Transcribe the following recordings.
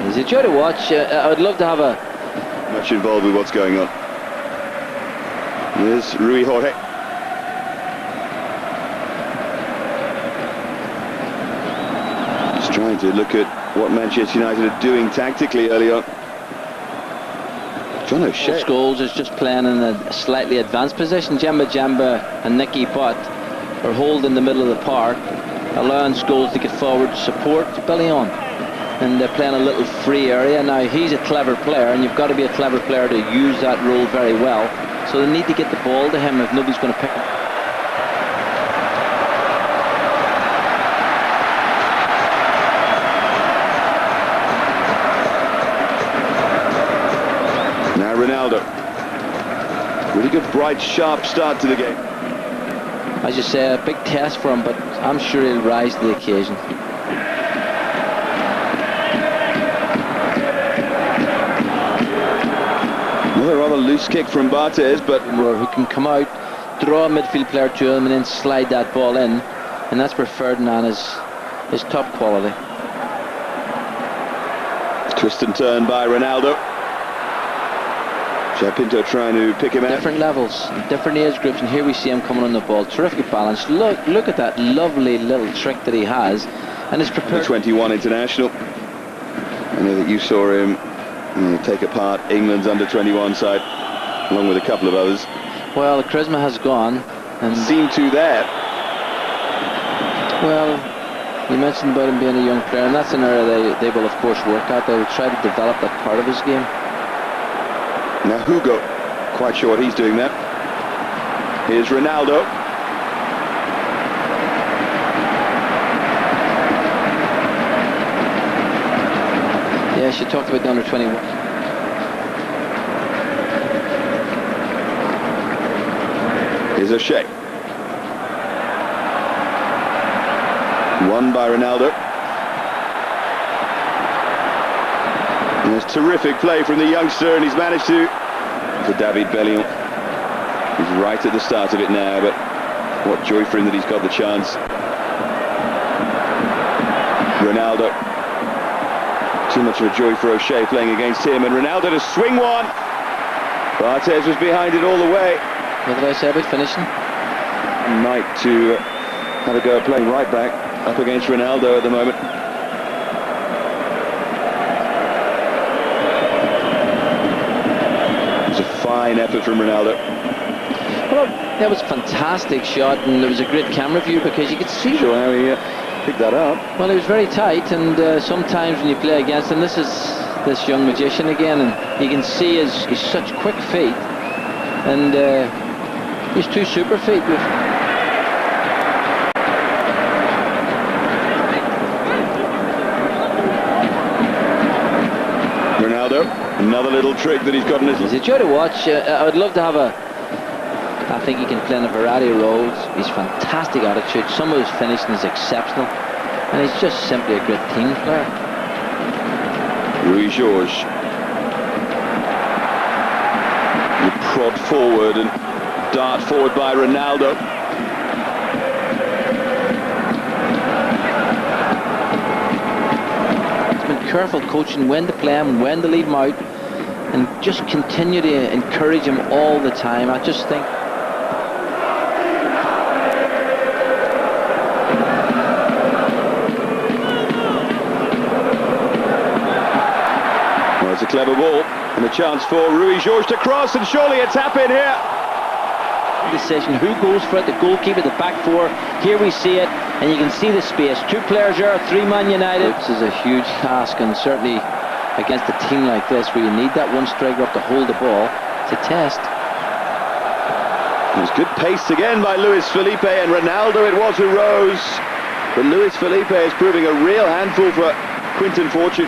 It's a joy to watch. I would love to have a... Much involved with what's going on. There's Rui Jorge. Just trying to look at what Manchester United are doing tactically early on. John O'Shea. Scholes is just playing in a slightly advanced position. Jemba and Nicky Butt are holding the middle of the park, allowing Scholes to get forward to support Billy on. And they're playing a little free area. Now, he's a clever player, and you've got to be a clever player to use that role very well. So they need to get the ball to him if nobody's going to pick him. Now Ronaldo. Really good, bright, sharp start to the game. As you say, a big test for him, but I'm sure he'll rise to the occasion. Another rather loose kick from Barthez, but who can come out, draw a midfield player to him, and then slide that ball in, and that's where Ferdinand is top quality. Twist and turn by Ronaldo. Pinto trying to pick him out. Different levels, different age groups, and here we see him coming on the ball. Terrific balance. Look at that lovely little trick that he has, and it's prepared. The 21 international. I know that you saw him take apart England's under-21 side, along with a couple of others. Well, the charisma has gone, and seemed to there. Well, you mentioned about him being a young player, and that's an area they will of course work at. They will try to develop that part of his game. Now Hugo, quite sure what he's doing there. Here's Ronaldo. Yeah, she talked about the under-21. Here's O'Shea. Won by Ronaldo. And there's terrific play from the youngster, and he's managed to David Bellion. He's right at the start of it now, but what joy for him that he's got the chance. Ronaldo. Too much of a joy for O'Shea playing against him, and Ronaldo to swing one. Barthez was behind it all the way. What did I say about finishing? Knight to have a go at playing right back up against Ronaldo at the moment. It was a fine effort from Ronaldo. Well, that was a fantastic shot, and there was a great camera view because you could see. Sure how he picked that up. Well, he was very tight, and sometimes when you play against him, this is this young magician again, and you can see he's such quick feet, and he's two super feet. Ronaldo, another little trick that he's got in his... It's a joy to watch. I would love to have a... I think he can play in a variety of roles. He's fantastic attitude. Some of his finishing is exceptional, and he's just simply a great team player. Rui Jorge. You prod forward and dart forward by Ronaldo. He's been careful coaching when to play him and when to leave him out, and just continue to encourage him all the time. I just think... It's a clever ball and a chance for Rui Jorge to cross, and surely a tap in here. Decision who goes for it, the goalkeeper, the back four. Here we see it, and you can see the space. Two players there, three-man United. This is a huge task, and certainly against a team like this where you need that one striker up to hold the ball. It's a test. There's good pace again by Luis Felipe, and Ronaldo it was who rose. But Luis Felipe is proving a real handful for Quinton Fortune.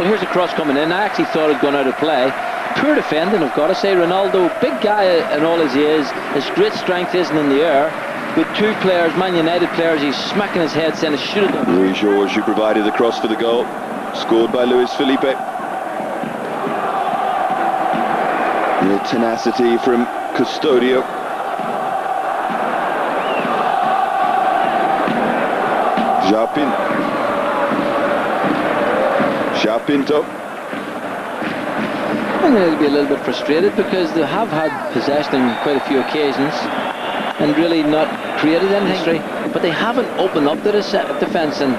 Well, here's a cross coming in. I actually thought it'd gone out of play. Poor defending, I've got to say. Ronaldo, big guy and all as he is. His great strength isn't in the air. With two players, Man United players, he's smacking his head saying it should have done. Rui Jorge, who provided the cross for the goal. Scored by Luis Felipe. Real tenacity from Custodio. Pinto. And they'll be a little bit frustrated because they have had possession on quite a few occasions and really not created anything, but they haven't opened up the defence, and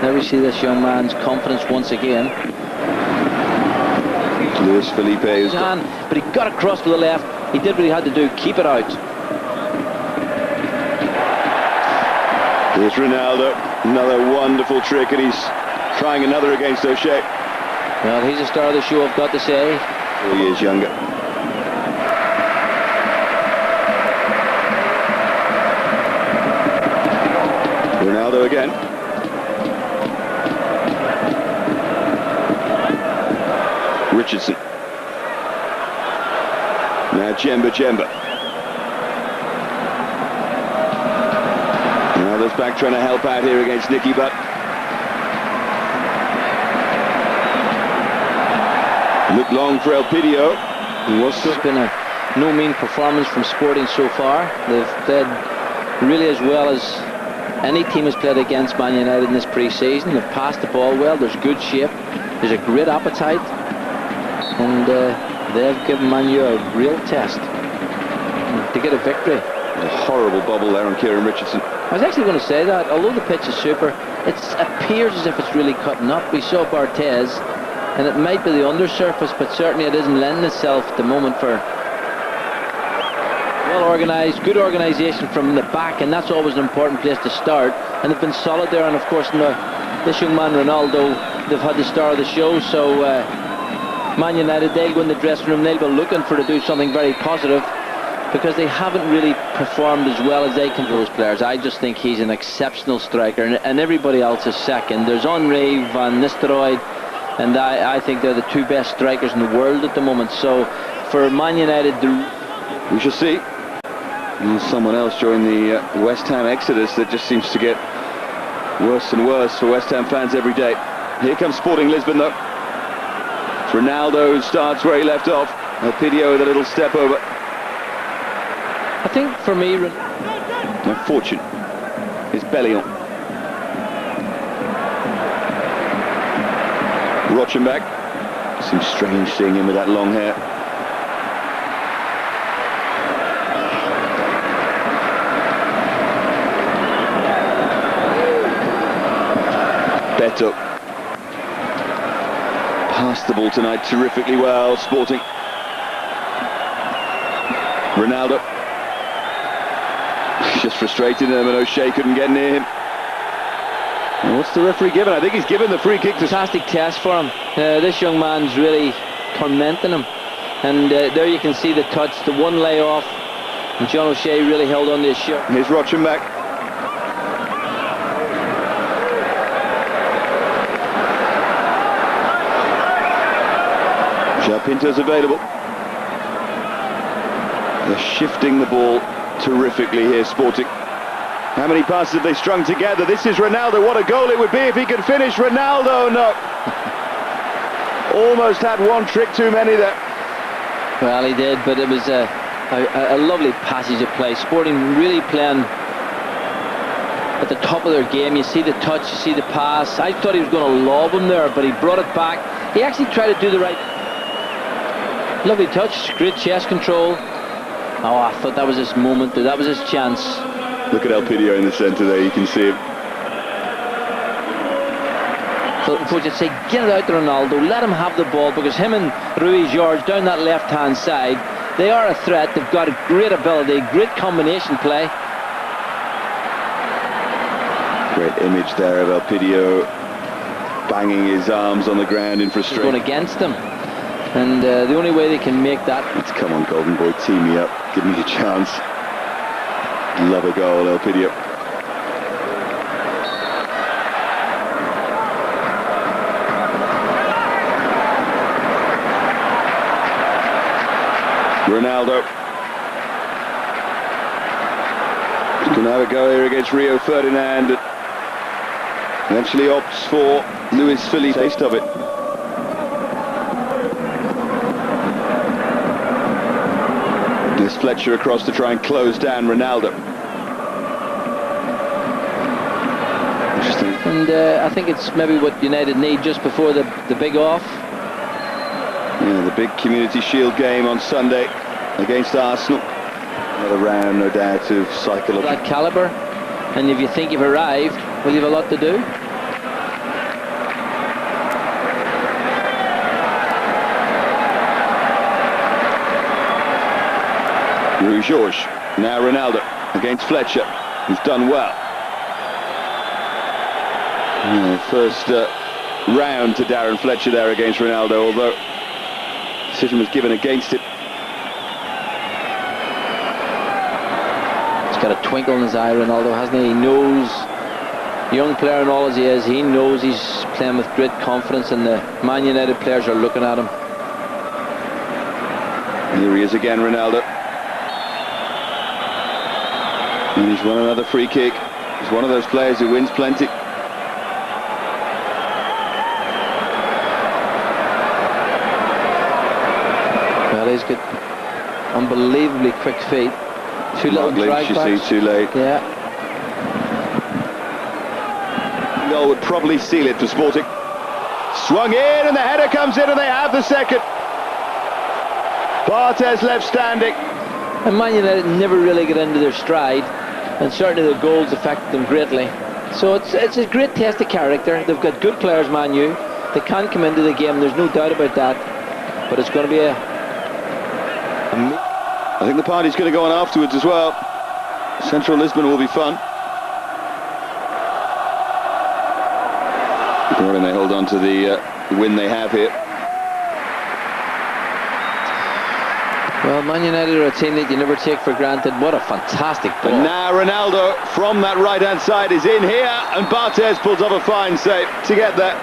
now we see this young man's confidence once again. Luis Felipe is but he got across with the left. He did what he had to do, keep it out. Here's Ronaldo, another wonderful trick, and he's trying another against O'Shea. Well, he's a star of the show, I've got to say. 4 years younger. Ronaldo again. Richardson. Now Djemba. Ronaldo's back trying to help out here against Nicky Butt. Looked long for Elpidio. It's been a no mean performance from Sporting so far. They've played really as well as any team has played against Man United in this pre-season. They've passed the ball well, there's good shape, there's a great appetite, and they've given Man U a real test to get a victory. A horrible bubble there on Kieran Richardson. I was actually going to say that, although the pitch is super, it appears as if it's really cutting up. We saw Barthez, and it might be the undersurface, but certainly it isn't lending itself at the moment for well organised, good organisation from the back, and that's always an important place to start. And they've been solid there, and of course this young man Ronaldo, they've had the star of the show, so Man United, they'll go in the dressing room, they'll be looking to do something very positive, because they haven't really performed as well as they can, those players. I just think he's an exceptional striker, and everybody else is second. There's Henry, Van Nistelrooy, and I think they're the two best strikers in the world at the moment. So for Man United, we shall see. And someone else joined the West Ham exodus that just seems to get worse and worse for West Ham fans every day. Here comes Sporting Lisbon though. It's Ronaldo who starts where he left off. Elpidio with a little step over. I think for me, no fortune is Bellion. Rochenbach. Seems strange seeing him with that long hair. Beto. Passed the ball tonight terrifically well, Sporting. Ronaldo. He's just frustrated him, and O'Shea couldn't get near him. And what's the referee given? I think he's given the free kick to... Fantastic test for him. This young man's really tormenting him. And there you can see the touch, the one layoff. And John O'Shea really held on to his shirt. Here's Rochenbach. Pinto's available. They're shifting the ball terrifically here, Sporting. How many passes have they strung together? This is Ronaldo. What a goal it would be if he could finish. Ronaldo, no. Almost had one trick too many there. Well, he did, but it was a lovely passage of play. Sporting really playing at the top of their game. You see the touch, you see the pass. I thought he was going to lob him there, but he brought it back. He actually tried to do the right... Lovely touch, great chest control. Oh, I thought that was his moment, that was his chance. Look at Elpidio in the centre there, you can see him. So coach would say, get it out to Ronaldo, let him have the ball, because him and Rui George down that left-hand side, they are a threat, they've got a great ability, great combination play. Great image there of Elpidio banging his arms on the ground in frustration. Going against him. And the only way they can make that... It's come on, Golden Boy, tee me up, give me a chance. Love a goal, Elpidio. Ronaldo. He's going to have a go here against Rio Ferdinand. Eventually opts for Luis Felipe. Taste of it. There's Fletcher across to try and close down Ronaldo. Interesting. And I think it's maybe what United need just before the big off. Yeah, the big Community Shield game on Sunday against Arsenal. Another round, no doubt, of psychological. That calibre, and if you think you've arrived, well, you've a lot to do. Rui Jorge, now Ronaldo against Fletcher, who's done well. Yeah, first round to Darren Fletcher there against Ronaldo, although decision was given against him. He's got a twinkle in his eye, Ronaldo, hasn't he? He knows, young player and all as he is, he knows he's playing with great confidence, and the Man United players are looking at him. Here he is again, Ronaldo. And he's won another free kick. He's one of those players who wins plenty. Well, he's got unbelievably quick feet. Two little drag backs. You see, too late. Yeah. Goal would probably seal it for Sporting. Swung in, and the header comes in, and they have the second. Barthez left standing. And Man United never really get into their stride, and certainly the goals affected them greatly. So it's a great test of character. They've got good players, Man U. They can come into the game, there's no doubt about that. But it's going to be I think the party's going to go on afterwards as well. Central Lisbon will be fun. And they hold on to the win they have here. Well, Man United are a team that you never take for granted. What a fantastic ball. And now Ronaldo from that right-hand side is in here, and Barthez pulls up a fine save to get there.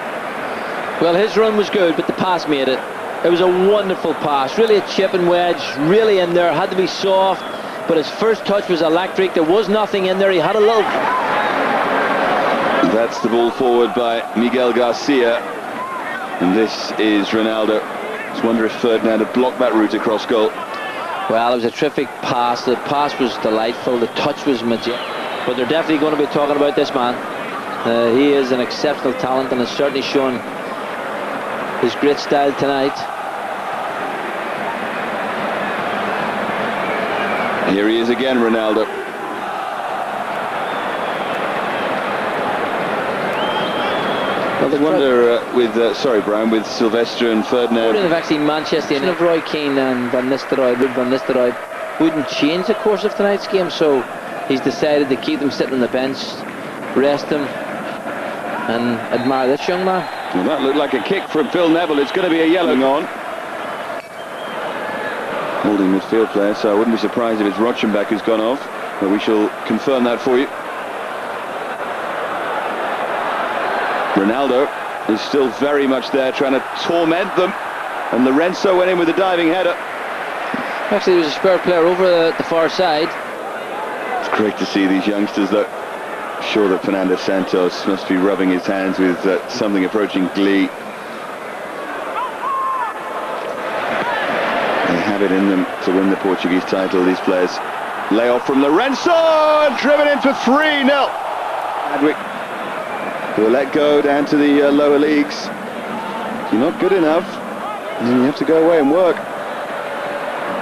Well, his run was good, but the pass made it. It was a wonderful pass, really a chip and wedge, really in there, had to be soft, but his first touch was electric. There was nothing in there, he had a little... That's the ball forward by Miguel Garcia, and this is Ronaldo. Just wonder if Ferdinand had blocked that route across goal. Well, it was a terrific pass. The pass was delightful. The touch was majestic. But they're definitely going to be talking about this man. He is an exceptional talent, and has certainly shown his great style tonight. Here he is again, Ronaldo. I wonder with Sylvester and Ferdinand. Have actually Manchester United, Roy Keane and Van Nistelrooy wouldn't change the course of tonight's game, so he's decided to keep them sitting on the bench, rest them, and admire this young man. Well, that looked like a kick from Phil Neville. It's going to be a yellow on. Holding midfield player, so I wouldn't be surprised if it's Rochenbach who's gone off, but we shall confirm that for you. Ronaldo is still very much there, trying to torment them, and Lorenzo went in with a diving header. Actually, there was a spare player over the far side. It's great to see these youngsters, though. I'm sure that Fernando Santos must be rubbing his hands with something approaching glee. They have it in them to win the Portuguese title, these players. Lay off from Lorenzo, and driven in for 3-0. Adwick will let go down to the lower leagues. If you're not good enough, then you have to go away and work.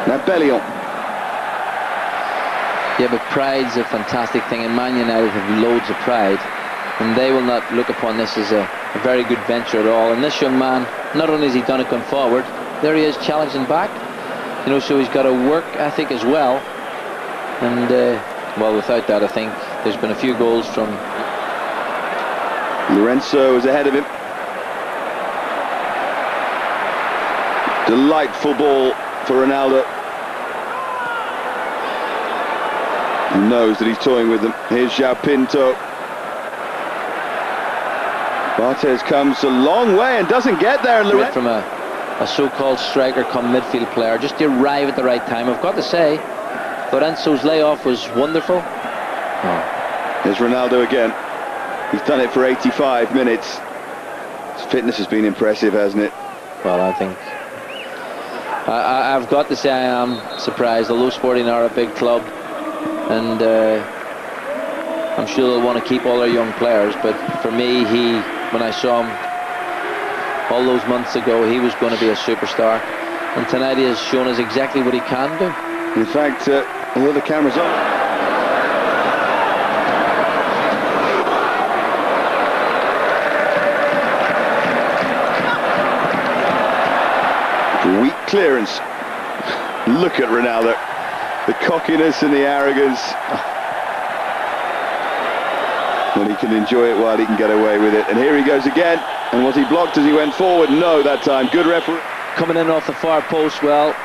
Now Bellion. Yeah, but pride's a fantastic thing, and Man United have loads of pride, and they will not look upon this as a very good venture at all. And this young man, not only has he done it going forward, there he is challenging back, you know, so he's got a work ethic as well. And well, without that, I think there's been a few goals from Lorenzo is ahead of him. Delightful ball for Ronaldo. He knows that he's toying with them. Here's João Pinto. Barthez comes a long way and doesn't get there. From a so-called striker come midfield player, just to arrive at the right time. I've got to say, Lorenzo's layoff was wonderful. Here's Ronaldo again. He's done it for 85 minutes. His fitness has been impressive, hasn't it? Well, I think I've got to say I am surprised, although Sporting are a big club, and I'm sure they'll want to keep all their young players, but for me, when I saw him all those months ago, he was going to be a superstar, and tonight he has shown us exactly what he can do. In fact, although the camera's on, weak clearance. Look at Ronaldo, the cockiness and the arrogance. When he can enjoy it while he can get away with it. And here he goes again. And was he blocked as he went forward? No, that time. Good referee. Coming in off the far post, well,